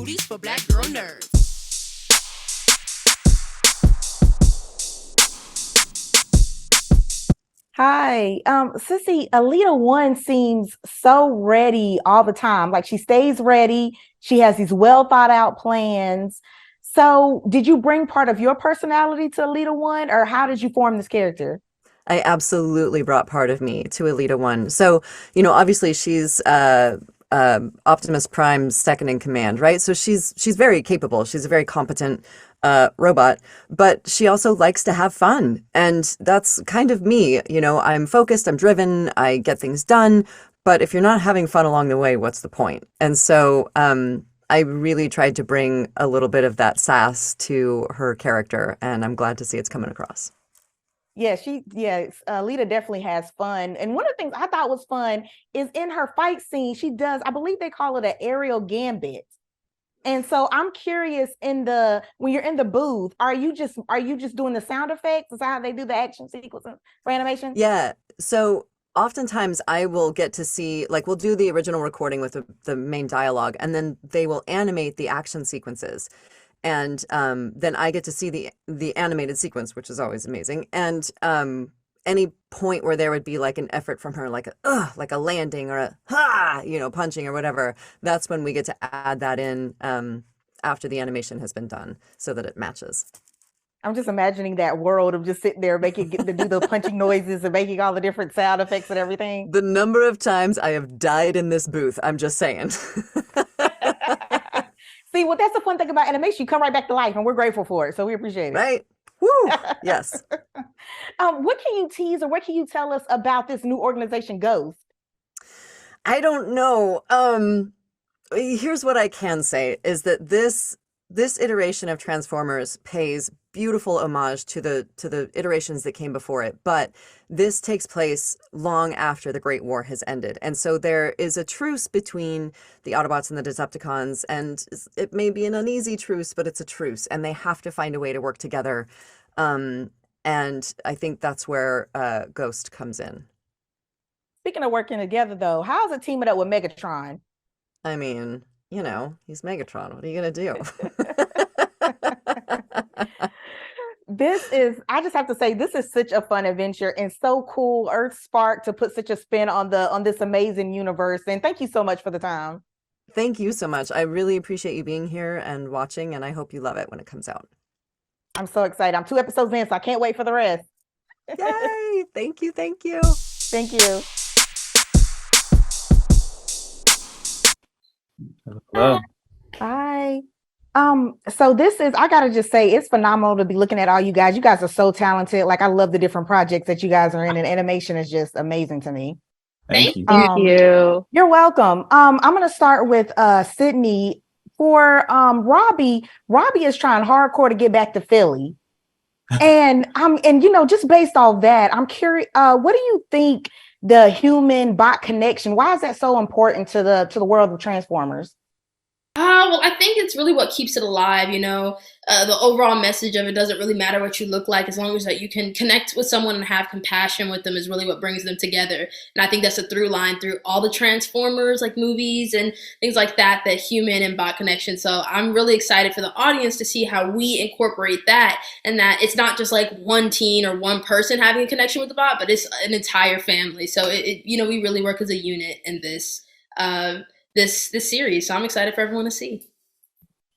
movies for black girl nerds. Hi. Cissy, Elita One seems so ready all the time. Like she stays ready. She has these well thought out plans. So, did you bring part of your personality to Elita One, or how did you form this character? I absolutely brought part of me to Elita One. So, obviously she's Optimus Prime's second in command, right? So she's very capable. She's a very competent robot, but she also likes to have fun, and that's kind of me. I'm focused, I'm driven, I get things done. But if you're not having fun along the way, what's the point? And so, I really tried to bring a little bit of that sass to her character, and I'm glad to see it's coming across. Lita definitely has fun. And one of the things I thought was fun is in her fight scene, she does, I believe they call it an aerial gambit. And so I'm curious, when you're in the booth, are you just doing the sound effects? Is that how they do the action sequence for animation? Yeah. So oftentimes I will get to see, like, we'll do the original recording with the main dialogue, and then they will animate the action sequences. And then I get to see the animated sequence, which is always amazing. And any point where there would be like an effort from her, like a landing or a ha, punching or whatever, that's when we get to add that in after the animation has been done, so that it matches. I'm just imagining that world of just sitting there making to do the punching noises and making all the different sound effects and everything. The number of times I have died in this booth, I'm just saying. See, well, that's the fun thing about animation. You come right back to life, and we're grateful for it. So we appreciate it. Right? Woo! Yes. What can you tease or what can you tell us about this new organization, Ghost? I don't know. Here's what I can say is that this iteration of Transformers pays beautiful homage to the iterations that came before it, but this takes place long after the Great War has ended. And so there is a truce between the Autobots and the Decepticons, and it may be an uneasy truce, but it's a truce, and they have to find a way to work together. And I think that's where Ghost comes in. Speaking of working together, though, how's it teaming up with Megatron? I mean, he's Megatron. What are you gonna do? I just have to say, this is such a fun adventure and so cool. Earthspark to put such a spin on this amazing universe. And thank you so much for the time. Thank you so much. I really appreciate you being here and watching, and I hope you love it when it comes out. I'm so excited. I'm 2 episodes in, so I can't wait for the rest. Yay! Thank you. Thank you. Thank you. Hello. Bye. So I gotta just say, it's phenomenal to be looking at all you guys. You guys are so talented. Like, I love the different projects that you guys are in, and animation is just amazing to me. Thank you. Thank you. You're welcome. I'm gonna start with Sydney. For Robby. Robby is trying hardcore to get back to Philly. And just based off that, I'm curious, what do you think the human bot connection, why is that so important to the world of Transformers? Well, I think it's really what keeps it alive, the overall message of it doesn't really matter what you look like, as long as that you can connect with someone and have compassion with them is really what brings them together. And I think that's a through line through all the Transformers, like movies and things like that, the human and bot connection. So I'm really excited for the audience to see how we incorporate that, and that it's not just like one teen or one person having a connection with the bot, but it's an entire family. So we really work as a unit in this series. So I'm excited for everyone to see.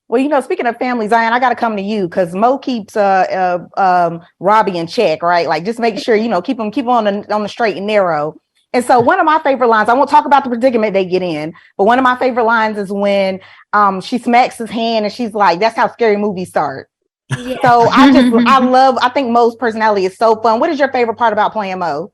Well, speaking of family, Zion, I got to come to you because Mo keeps Robby in check, right? Like, just make sure keep him on the straight and narrow. And so one of my favorite lines, I won't talk about the predicament they get in, but one of my favorite lines is when she smacks his hand and she's like, "That's how scary movies start." Yeah. So I think Mo's personality is so fun. What is your favorite part about playing Mo?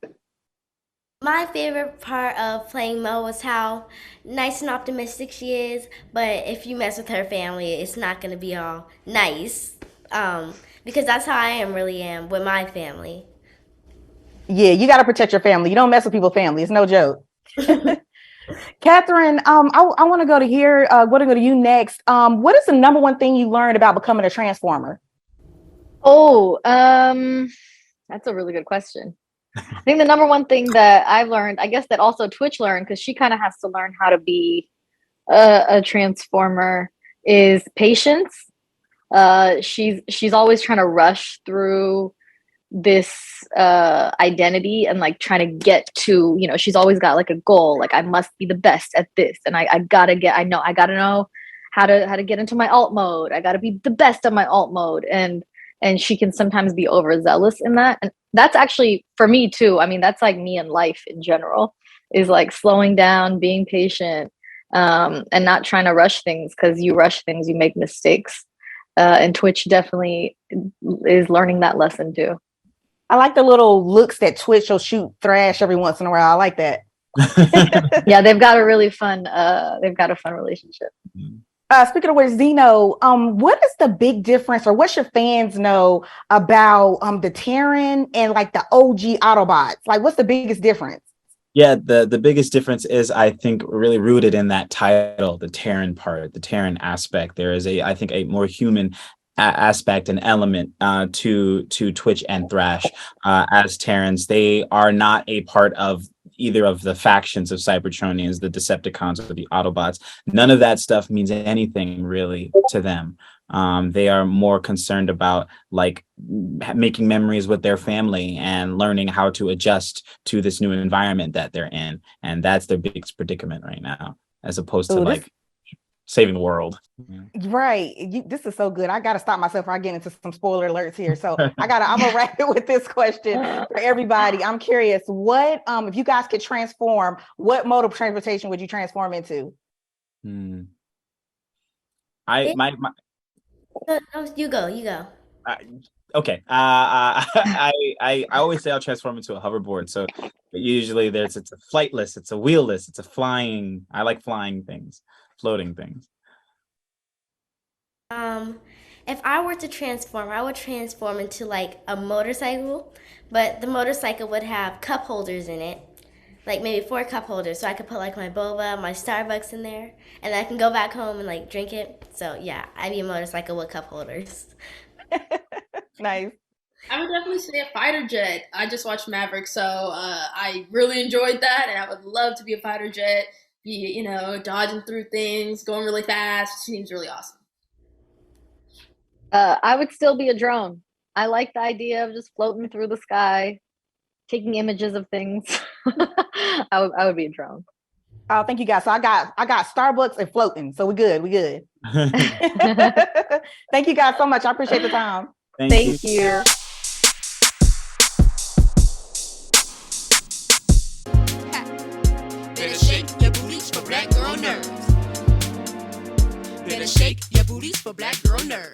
My favorite part of playing Mo was how nice and optimistic she is, but if you mess with her family, it's not going to be all nice, because that's how I really am with my family. Yeah, you got to protect your family. You don't mess with people's family. It's no joke. Kathreen, I want to go to here. I want to go to you next. What is the number one thing you learned about becoming a Transformer? Oh, that's a really good question. I think the number one thing that I've learned, I guess that also Twitch learned, because she kind of has to learn how to be a Transformer, is patience. She's always trying to rush through this identity and like trying to get to, she's always got like a goal, like I must be the best at this, and I gotta know how to get into my alt mode. I gotta be the best at my alt mode, and she can sometimes be overzealous in that. And that's actually for me too. I mean, that's like me in life in general, is like slowing down, being patient, and not trying to rush things, because you rush things, you make mistakes. And Twitch definitely is learning that lesson too. I like the little looks that Twitch will shoot Thrash every once in a while. I like that. Yeah, they've got a really fun relationship. Speaking of which, Zeno, what is the big difference, or what should fans know about the Terran and like the OG Autobots? Like, what's the biggest difference? Yeah, the biggest difference is, I think, really rooted in that title, the Terran part, the Terran aspect. There is I think, a more human aspect and element to Twitch and Thrash as Terrans. They are not a part of either of the factions of Cybertronians, the Decepticons or the Autobots. None of that stuff means anything really to them. They are more concerned about like making memories with their family and learning how to adjust to this new environment that they're in, and that's their biggest predicament right now, as opposed to like saving the world. Right. This is so good. I got to stop myself before I get into some spoiler alerts here. So I'm gonna wrap it with this question for everybody. I'm curious, what if you guys could transform, what mode of transportation would you transform into? You go. Okay. I always say I'll transform into a hoverboard. So usually it's a flightless, it's a wheelless, it's a flying. I like flying things, floating things. If I were to transform, I would transform into like a motorcycle, but the motorcycle would have cup holders in it, like maybe 4 cup holders, so I could put like my boba, my Starbucks in there, and then I can go back home and like drink it. So yeah, I'd be a motorcycle with cup holders. Nice. I would definitely say a fighter jet. I just watched Maverick, so I really enjoyed that, and I would love to be a fighter jet, be, dodging through things, going really fast. Seems really awesome. I would still be a drone. I like the idea of just floating through the sky, taking images of things. I would be a drone. Oh, thank you guys. So I got Starbucks and floating. So we good. Thank you guys so much. I appreciate the time. Thank you. Better shake your booties for black girl nerds. Better shake your booties for black girl nerds.